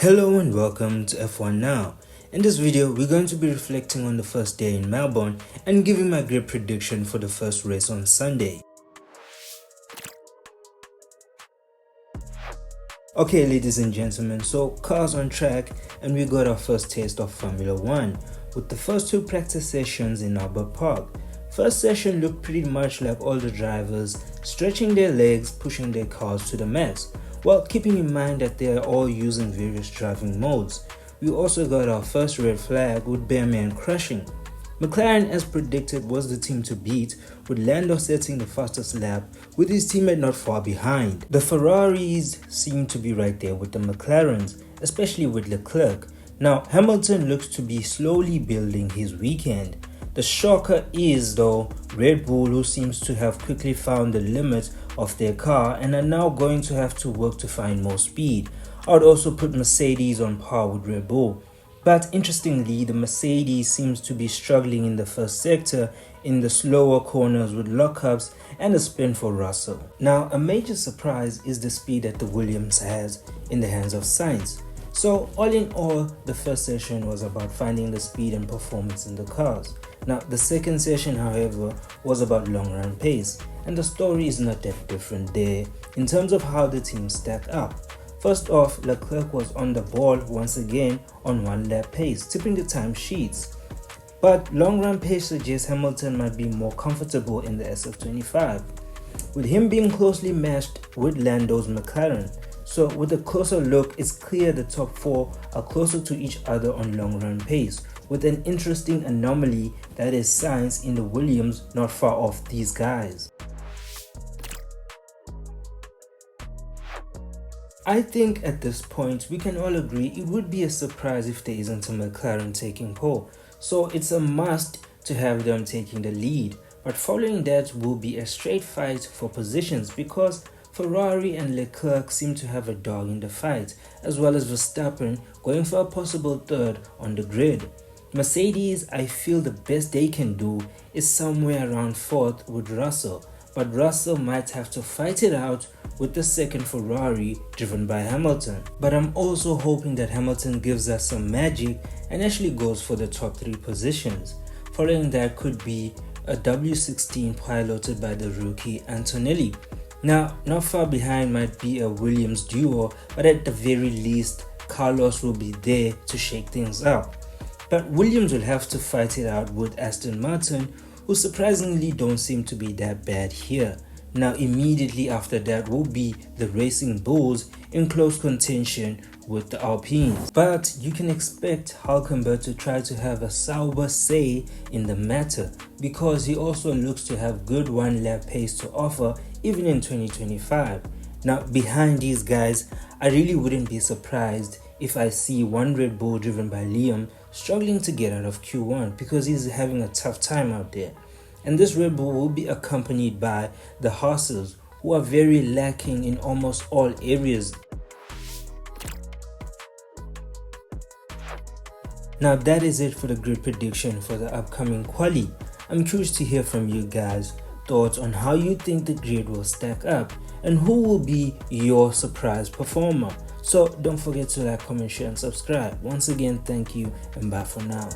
Hello and welcome to F1 Now. In this video, we're going to be reflecting on the first day in Melbourne and giving my grid prediction for the first race on Sunday. Okay, ladies and gentlemen, so cars on track and we got our first taste of Formula 1 with the first two practice sessions in Albert Park. First session looked pretty much like all the drivers stretching their legs, pushing their cars to the max, while keeping in mind that they are all using various driving modes. We also got our first red flag with Bearman crushing. McLaren, as predicted, was the team to beat, with Lando setting the fastest lap with his teammate not far behind. The Ferraris seem to be right there with the McLarens, especially with Leclerc. Now Hamilton looks to be slowly building his weekend. The shocker is though Red Bull, who seems to have quickly found the limit of their car and are now going to have to work to find more speed. I would also put Mercedes on par with Red Bull. But interestingly, the Mercedes seems to be struggling in the first sector in the slower corners with lockups and a spin for Russell. Now, a major surprise is the speed that the Williams has in the hands of Sainz. So all in all, the first session was about finding the speed and performance in the cars. Now, the second session, however, was about long run pace, and the story is not that different there in terms of how the teams stack up. First off, Leclerc was on the ball once again on one lap pace, tipping the time sheets. But long run pace suggests Hamilton might be more comfortable in the SF25, with him being closely matched with Lando's McLaren. So with a closer look, it's clear the top four are closer to each other on long run pace, with an interesting anomaly that is Sainz in the Williams not far off these guys. I think at this point we can all agree it would be a surprise if there isn't a McLaren taking pole, so it's a must to have them taking the lead, but following that will be a straight fight for positions because Ferrari and Leclerc seem to have a dog in the fight, as well as Verstappen going for a possible third on the grid. Mercedes, I feel the best they can do is somewhere around fourth with Russell, but Russell might have to fight it out with the second Ferrari driven by Hamilton. But I'm also hoping that Hamilton gives us some magic and actually goes for the top three positions. Following that could be a W16 piloted by the rookie Antonelli. Now, not far behind might be a Williams duo, but at the very least, Carlos will be there to shake things up. But Williams will have to fight it out with Aston Martin, who surprisingly don't seem to be that bad here. Now immediately after that will be the Racing Bulls in close contention with the Alpines. But you can expect Hülkenberg to try to have a sober say in the matter because he also looks to have good one lap pace to offer even in 2025. Now behind these guys, I really wouldn't be surprised if I see one Red Bull driven by Liam struggling to get out of Q1 because he's having a tough time out there. And this Red Bull will be accompanied by the Haas's, who are very lacking in almost all areas. Now that is it for the grid prediction for the upcoming quali. I'm curious to hear from you guys thoughts on how you think the grid will stack up and who will be your surprise performer. So don't forget to like, comment, share and subscribe. Once again, thank you and bye for now.